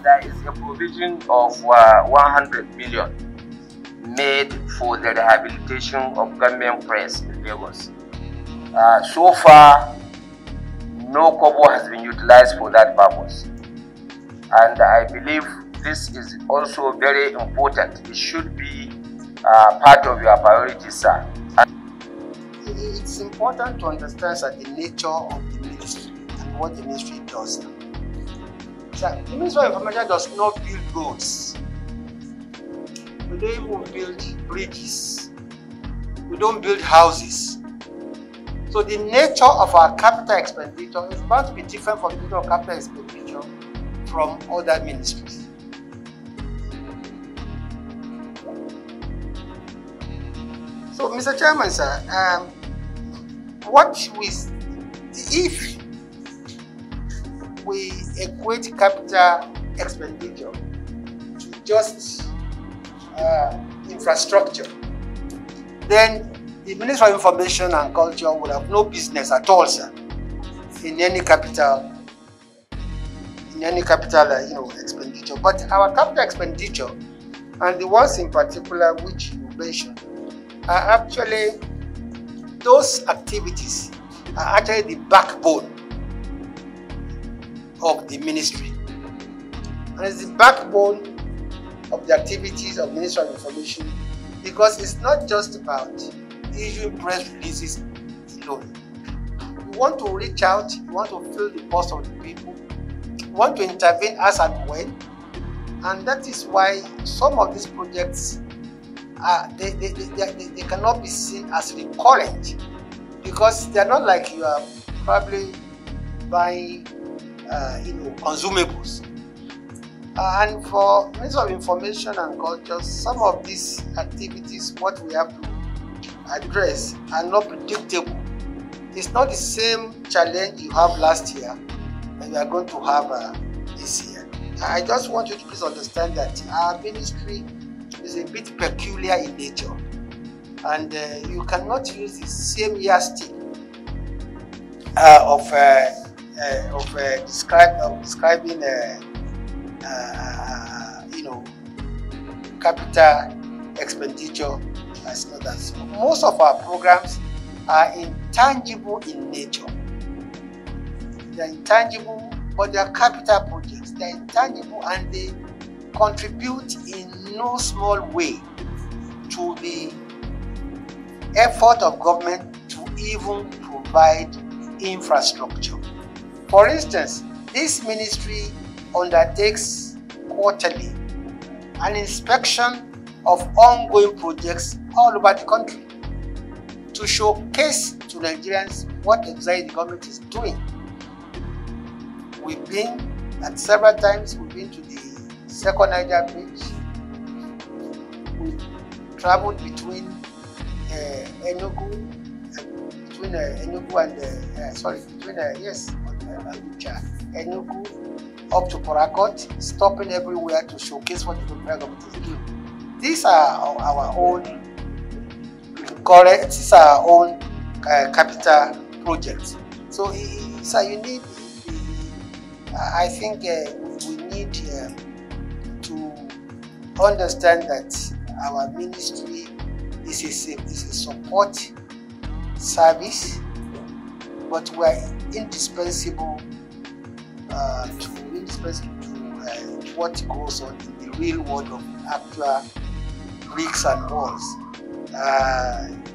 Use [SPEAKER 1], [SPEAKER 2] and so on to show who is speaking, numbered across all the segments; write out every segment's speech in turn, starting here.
[SPEAKER 1] there is a provision of 100 million made for the rehabilitation of government press in Lagos. So far, no kobo has been utilized for that purpose. And I believe this is also very important. It should be part of your priorities, sir.
[SPEAKER 2] It's important to understand the nature of the ministry and what the ministry does. So, the Ministry of Information does not build roads. We don't even build bridges. We don't build houses. So the nature of our capital expenditure is bound to be different from the nature of capital expenditure from other ministries. So, Mr. Chairman, sir, if we equate capital expenditure to just infrastructure, then the Ministry of Information and Culture would have no business at all, sir, in any capital expenditure. But our capital expenditure, and the ones in particular which you mentioned, are actually, those activities are actually the backbone of the ministry. And it's the backbone of the activities of Ministry of Information, because it's not just about issuing press releases alone. You want to reach out, you want to feel the pulse of the people, you want to intervene as and when, and that is why some of these projects they cannot be seen as recurrent, because they are not like you are probably buying consumables. And for Ministry of Information and Culture, some of these activities, what we have to address, are not predictable. It's not the same challenge you have last year that you are going to have this year. I just want you to please understand that our ministry is a bit peculiar in nature, and you cannot use the same yardstick of describing capital expenditure as others. Most of our programs are intangible in nature. They are intangible, but they are capital projects. They are intangible, and they contribute in no small way to the effort of government to even provide infrastructure. For instance, this ministry undertakes quarterly an inspection of ongoing projects all over the country to showcase to Nigerians what exactly the government is doing. We've been at several times, we've been to the Second Niger Bridge, we traveled between Enugu up to Porakot, stopping everywhere to showcase what the federal government is doing. These are our own capital projects. So you need, I think we need to understand that our ministry is a support service, but we are indispensable to what goes on in the real world of actual bricks and walls.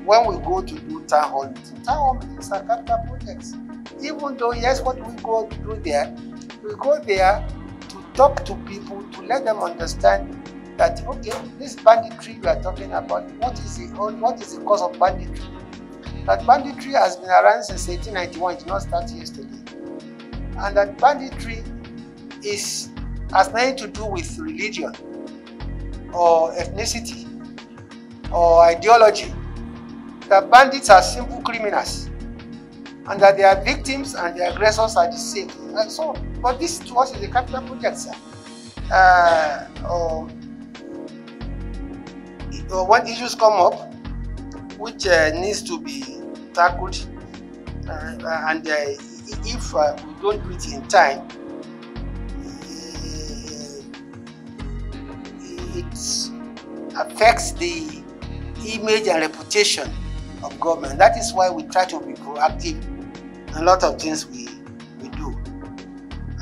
[SPEAKER 2] When we go to do town hall meetings are capital projects. Even though, yes, what we go to do there, we go there to talk to people, to let them understand that, okay, this banditry we are talking about, what is the cause of banditry? That banditry has been around since 1891, it did not start yesterday. And that banditry has nothing to do with religion or ethnicity or ideology. The bandits are simple criminals, and that their victims and the aggressors are the same. And so, but this to us is a capital project, sir. When issues come up which needs to be tackled, if we don't do it in time, affects the image and reputation of government. That is why we try to be proactive in a lot of things we do.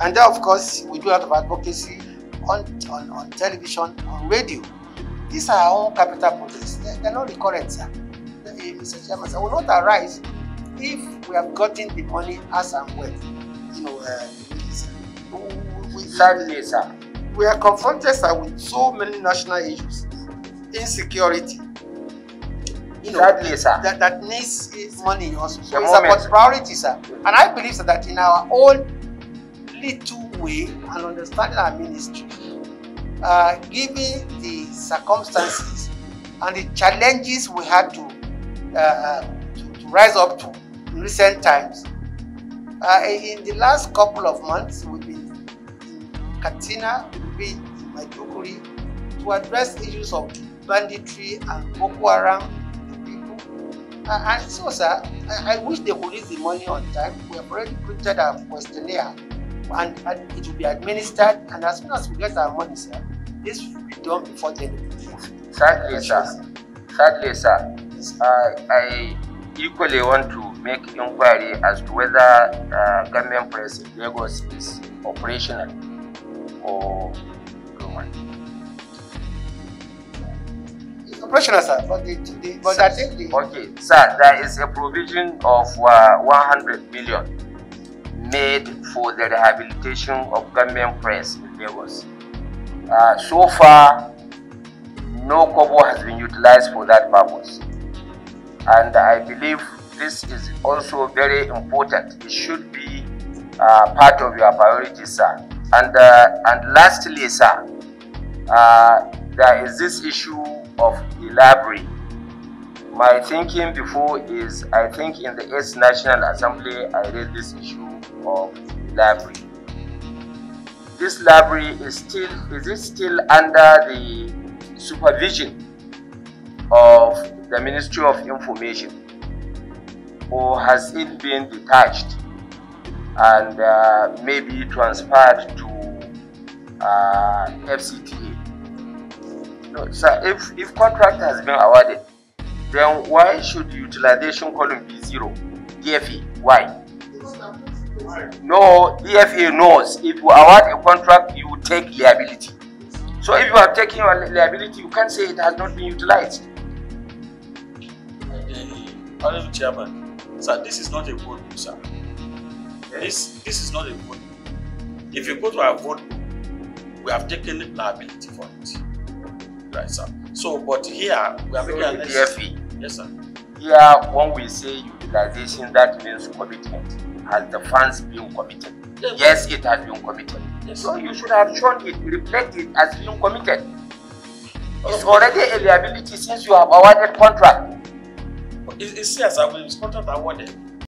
[SPEAKER 2] And then, of course, we do a lot of advocacy on television, on radio. These are our own capital projects. They're not recurrent, sir. Mr. Chairman, sir, will not arise if we have gotten the money as and when.
[SPEAKER 1] Sadly, sir,
[SPEAKER 2] we are confronted, sir, with so many national issues, insecurity.
[SPEAKER 1] Sadly, sir,
[SPEAKER 2] that needs money also. So it's about priority, sir. And I believe, sir, that in our own little way and understanding our ministry, given the circumstances and the challenges we had to rise up to in recent times, in the last couple of months, we've been in Katsina, we've been in Maiduguri to address issues of banditry and Boko Haram people. And so, sir, I wish they would release the money on time. We have already printed a questionnaire and it will be administered. And as soon as we get our money, sir, this will be done before the end of the year.
[SPEAKER 1] Sadly, sir, I equally want to make inquiry as to whether government press in Lagos is operational or dormant.
[SPEAKER 2] It's operational, sir, but I think the...
[SPEAKER 1] Okay, sir, there is a provision of 100 million made for the rehabilitation of government press in Lagos. So far, no kobo has been utilized for that purpose. And I believe this is also very important. It should be part of your priorities, sir. And lastly, sir, there is this issue of the library. My thinking before is, I think in the 8th National Assembly, I raised this issue of the library. This library is it still under the supervision of the Ministry of Information, or has it been detached and maybe transferred to FCTA? No, sir, if contract has been awarded, then why should the utilization column be 0? DFA, why? No, DFA knows if you award a contract, you take liability. So if you are taking your liability, you can't say it has not been utilized.
[SPEAKER 3] Honorable Chairman, sir, this is not a vote book, sir. This is not a vote book. If you go to our vote book, we have taken liability for it. Right, sir. So, but here, we are making an
[SPEAKER 1] DFA.
[SPEAKER 3] Yes, sir.
[SPEAKER 1] Here, when we say utilization, that means commitment. Has the funds been committed? Yes, it has been committed. Yes. So you should have shown it, reflect it as being committed. It's already a liability since you have awarded contract.
[SPEAKER 3] It's yes, sir, when it's contract awarded.